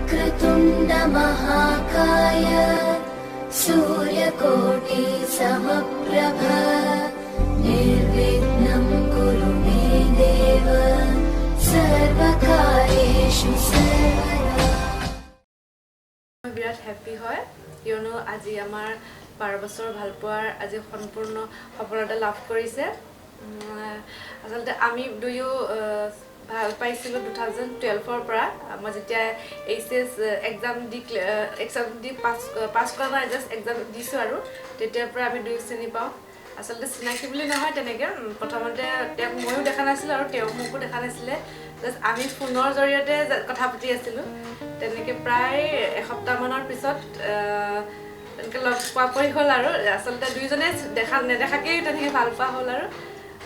वक्रतुण्ड महाकाय सूर्यकोटि समप्रभ निर्विघ्नं कुरु मे देव सर्वकार्येषु सर्वदा। বিৰাট হেপি হয় কিয়নো আজি আমাৰ 12 বছৰ ভালপোৱাৰ আজি সম্পূৰ্ণ সফলতা লাভ কৰিছে। আচলতে আমি দুয়ো ভাল পাইছিলোঁ 2012 পৰা। মই যেতিয়া এইচএছ এক্সাম দি পাছ কৰা নাই, জাষ্ট এক্সাম দিছোঁ আৰু তেতিয়াৰ পৰা আমি দুয়ো চিনি পাওঁ। আচলতে চিনাকি বুলি নহয়, তেনেকৈ প্ৰথমতে তেওঁক ময়ো দেখা নাছিলোঁ আৰু তেওঁ মোকো দেখা নাছিলে। জাষ্ট আমি ফোনৰ জৰিয়তে কথা পাতি আছিলোঁ। তেনেকৈ প্ৰায় এসপ্তাহমানৰ পিছত তেনেকৈ লগ পোৱা পৰি হ'ল আৰু আচলতে দুয়োজনে নেদেখাকেই তেনেকৈ ভাল পোৱা হ'ল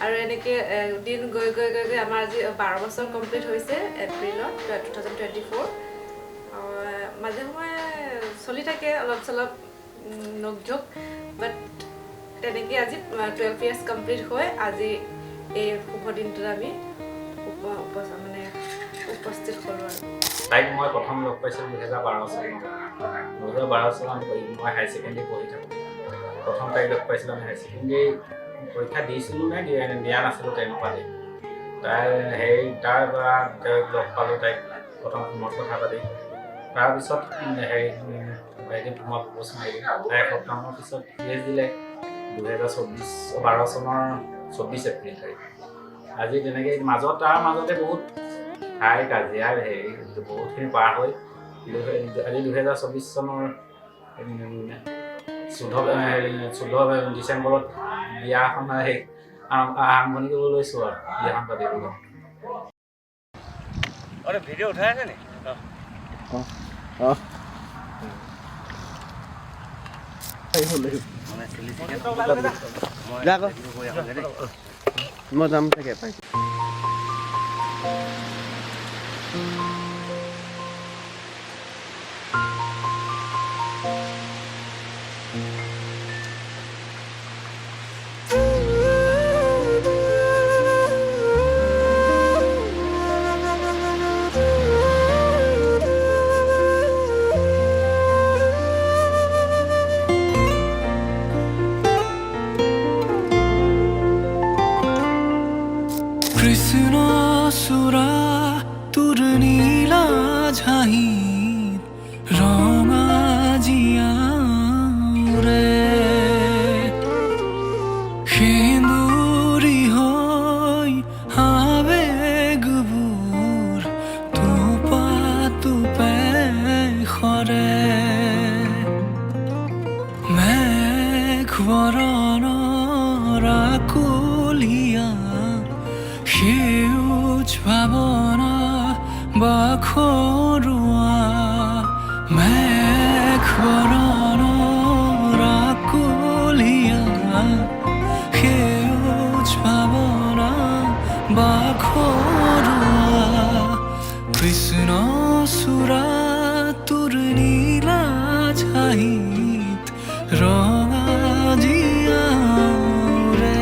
আৰু এনেকৈ দিন গৈ আমাৰ আজি 12 বছৰ কমপ্লিট হৈছে এপ্ৰিলত 2024। মাজে সময়ে চলি থাকে অলপ চলপ নকঝোক, বাট তেনেকৈ আজি 12 ইয়াৰ্ছ কমপ্লিট হৈ আজি এই শুভ দিনটোত আমি উপস্থিত হ'লোঁ আৰু। তাইক মই প্ৰথম লগ পাইছিলোঁ 2012 চনত। 2012 চনত মই হাই ছেকেণ্ডেৰী পঢ়ি থাকোঁ। প্ৰথম তাইক লগ পাইছিলোঁ। আমি হাই ছেকেণ্ডেৰী পৰীক্ষা দিছিলোঁ নে দিয়া নাছিলোঁ তেনেকুৱা দেই। তাৰ পৰা লগ পালোঁ তাইক প্ৰথম ফোনত কথা পাতি। তাৰপিছত এদিন মই প্ৰপ'জ মাৰিলোঁ। তাই এসপ্তাহমানৰ পিছত কেছ দিলে 2012 চনৰ 24 এপ্ৰিল তাৰিখ। আজি তেনেকৈ তাৰ মাজতে বহুত হাই কাজিয়া বহুতখিনি পাৰ হৈ আজি 2024 চনৰ 14 ডিচেম্বৰত বিয়াখন আৰম্ভণি কৰিব লৈছোঁ আৰু বিয়াখন পাতিবলৈ। ভিডিঅ' উঠাই আছে নি? মই যাম চাগে পাই। কৃষ্ণ সুৰা তোৰ নীলা ঝাঁহিত ৰঙা জীয়াৰে সেন্দুৰী হৈ আবেগবোৰ টোপা টোপে সৰে মেঘ বৰণৰ আকুলিয়া সেউজ ভাৱনা বাখৰুৱা মেঘ বৰণৰ আকুলিয়া সেউজ ভাৱনা বাখৰুৱা কৃষ্ণ চূড়া তোৰ নীলা ঝাঁহিত ৰঙা জীয়াৰে।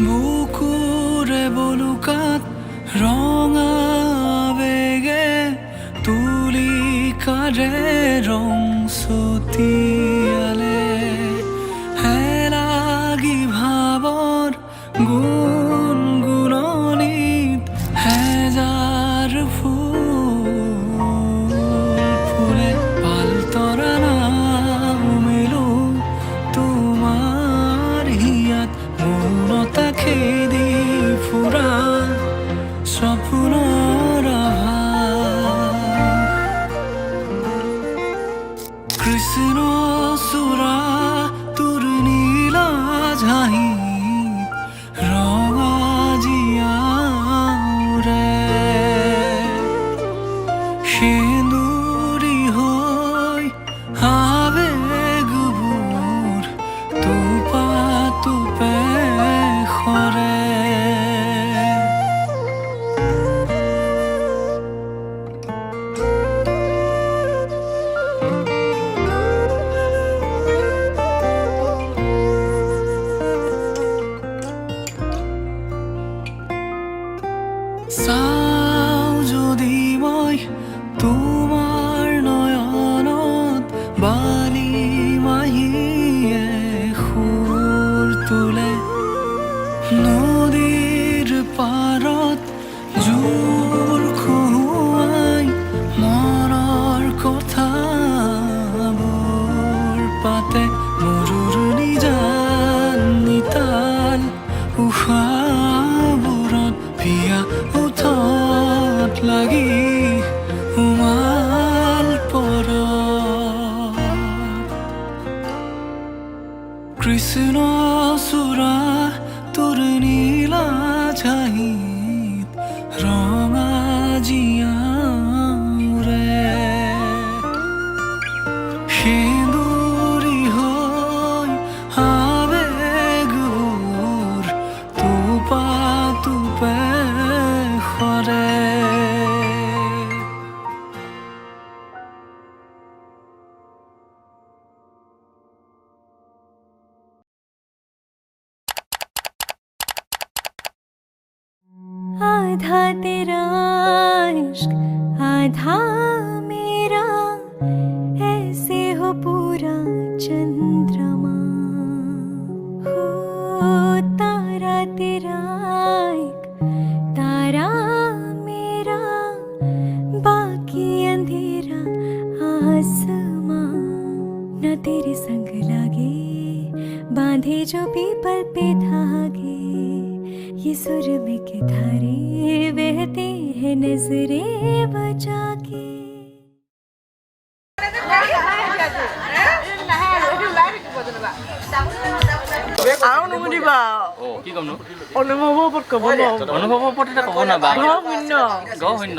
বুকুৰে বলুকাত ৰঙা বেগে তুলিকাৰে ৰং ছটিয়ালে হেলাগি ভাৱৰ গুণগুণনিত হেজাৰ ফুলে পালতৰা নামিলো তোমাৰ হিয়াত মনতা খেদি ফুৰা সপোনৰ কৃষ্ণ চূড়া তোৰ নীলা ঝাঁহিত ৰঙা জীয়া आधा तेरा इश्क आधा मेरा ऐसे हो पूरा चंद्रमा हो तारा तेरा एक तारा मेरा बाकी अंधेरा आसमां न तेरे संग लागे बांधे जो पीपल पे धागे ये सुर में के धारे बहते हैं नजरें बचा के আৰু নুশুনিবা কি ক'মনো অনুভৱৰ ওপৰত ক'ব নোৱাৰো অনুভৱৰ ওপৰত এটা ক'ব না বা শূন্য শূন্য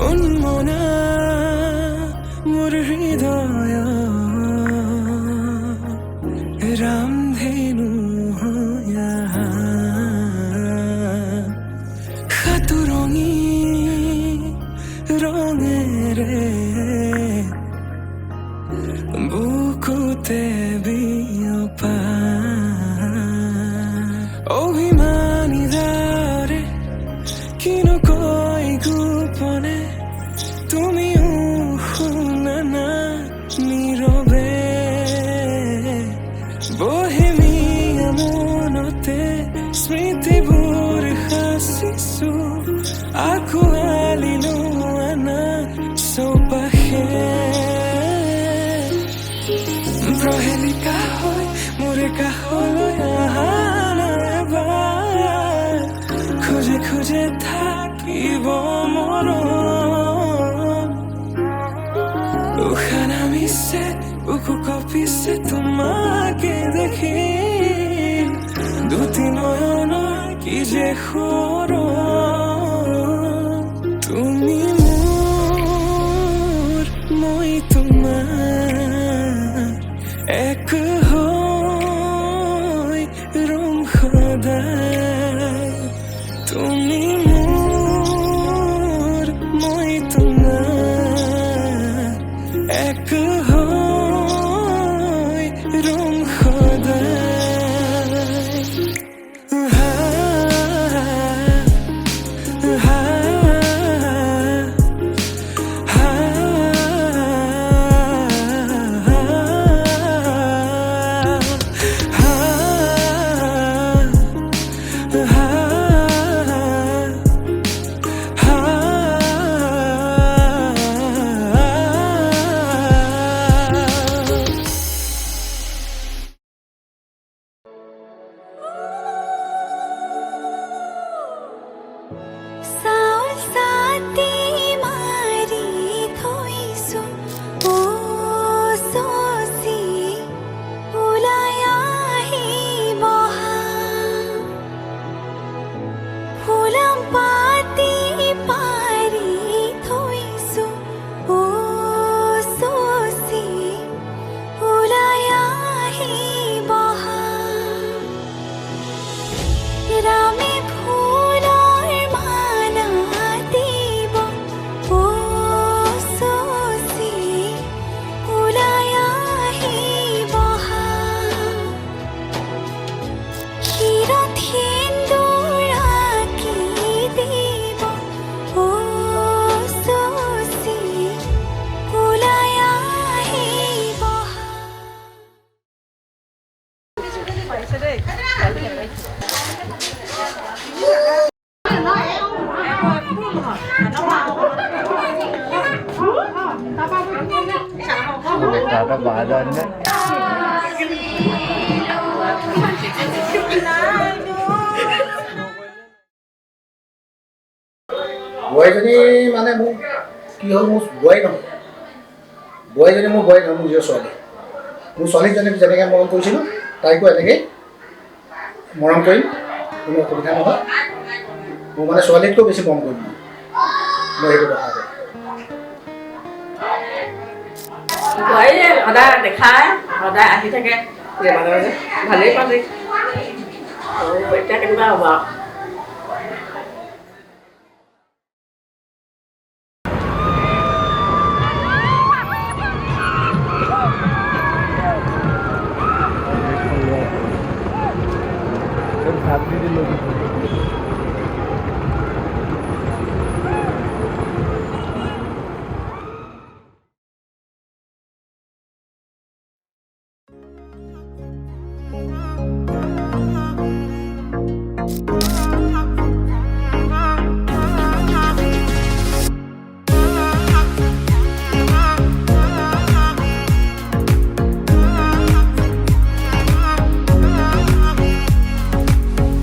উন্মনা মোৰ হৃদয় ৰামধেনু সাতুৰঙী ৰঙেৰে বুকুতে বিয়পা অভিমানী দাৰে কিনো কৈ গোপনে তুমিও শুনা না নীৰৱে বহেমিয়া মনতে স্মৃতিবোৰ সাঁচিছো আঁকোৱালি লোৱা চৌপাশে প্ৰহেলিকা হৈ মোৰ কাষলৈ অহা নাইবাৰ খোজে খোজে থাকিব মৰম উশাহ নামিছে বুকু কঁপিছে তোমাকে দেখি দুটি নয়নৰ কি যে সৰম তুমি মোৰ মই তোমাৰ এক হৈ ৰম সদায় তুমি মোৰ মই তোমাৰ এক হৈ ৰম সদায় বোৱাৰীজনী মানে মোক কি হ'ল মোৰ বোৱাৰী নহয় বোৱাৰীজনী মোৰ বোৱাৰী নহয়, মোৰ নিজৰ ছোৱালী। মোৰ ছোৱালীজনীক যেনেকৈ মৰম কৰিছিলোঁ তাইকো এনেকৈ মৰম কৰিম, কোনো অসুবিধা নহয়। মোৰ মানে ছোৱালীতকৈ বেছি মৰম কৰিম মই সেইটো কথা কওঁ। বোৱাৰীয়ে সদায় দেখায়, সদায় আহি থাকে মাজে মাজে, ভালেই পালে। এতিয়া কেনেকুৱা হ'ব আৰু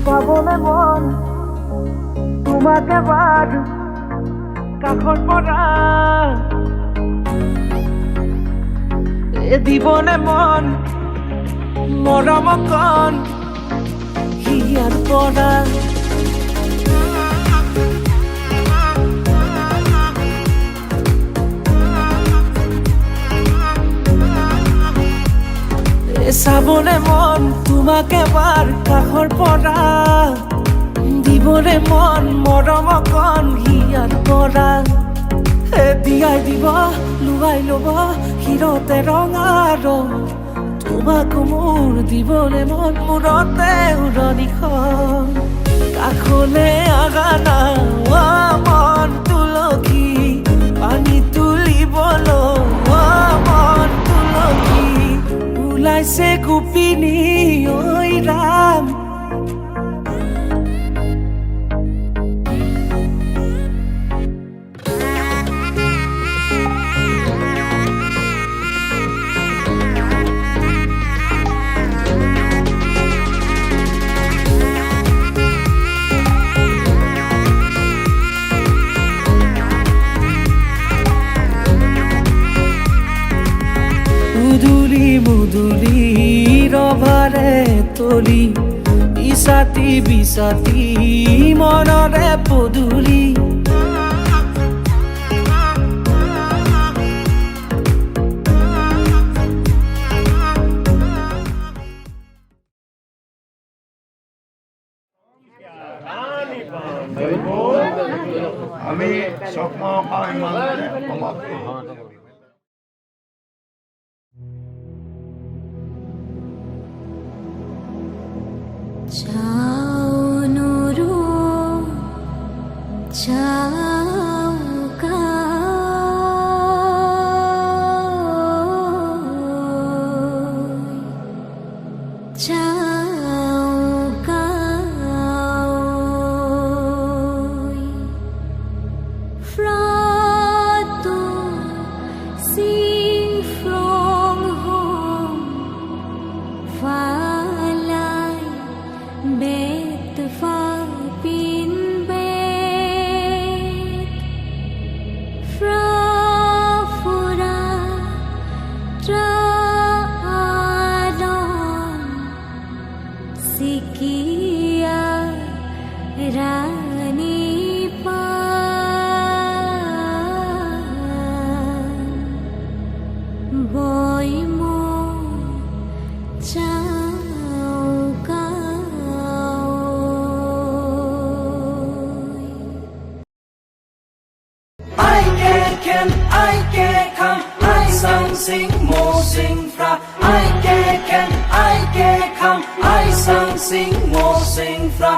পাবলে মন তোমাক এবাৰ কাষৰ পৰা দিবনে মন মৰম কণ হিয়াৰ পৰা চাবলে মন তোমাক এবাৰ কাষৰ পৰা দিবলে মন মৰম কণ হিয়াৰ পৰা দিয়াই দিব লুৱাই ল'ব হিৰতে ৰঙা ৰং তোমাক মোৰ দিবলে মন মূৰতে উৰণিখন কাষলে আগানা মন তুলসী পানী তুলিবলৈ মন তুলসী ওলাইছে গোপিনী ঐ ৰাম মুদুলি ৰভাৰে তলি বিছাতি বিছাতি মনৰে পদুলি আমি স্বপ্ন সমাপ্ত जाओ नूरू जाओ sing mo sing fra ai ke ken ai ke kham ai sang sing mo sing fra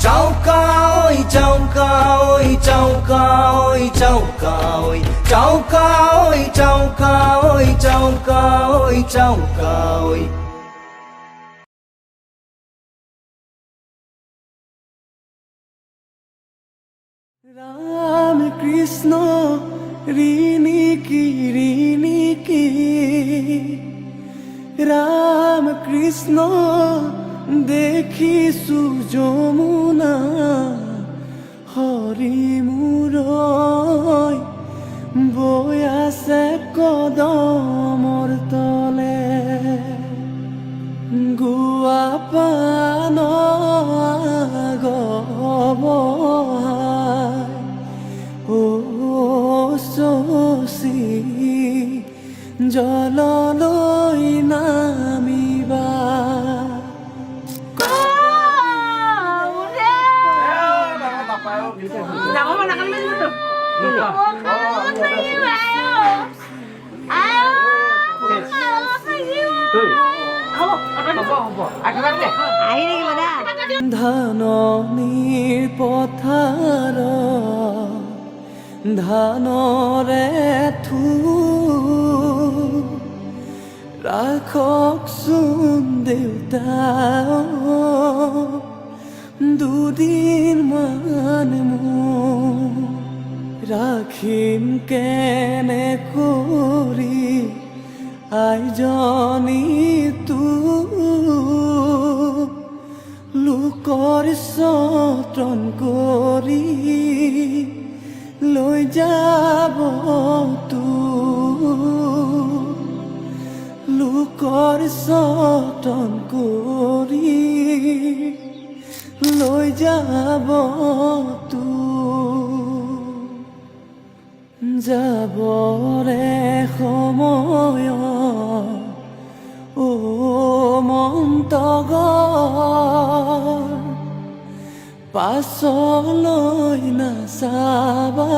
chau ka oi chau ka oi chau ka oi chau ka oi chau ka oi chau ka oi chau ka oi chau ka oi Ram Krishna rini ki Ram Krishna dekhi sujomuna Hari muroy boya se কদমৰ তলে গুৱা পান গবহাই ও শশী জললৈ নামিবা ধাননিৰ পথাৰ ধানৰে থু ৰাখকচোন দেউতা দুদিন মান মোৰ ৰাখিম কেনে কৰি আইজনী লোকৰ যতন কৰি লৈ যাব লোকৰ যতন কৰি লৈ যাব যাবৰে সময় ও মন্তগৰ পাছলৈ নাচাবা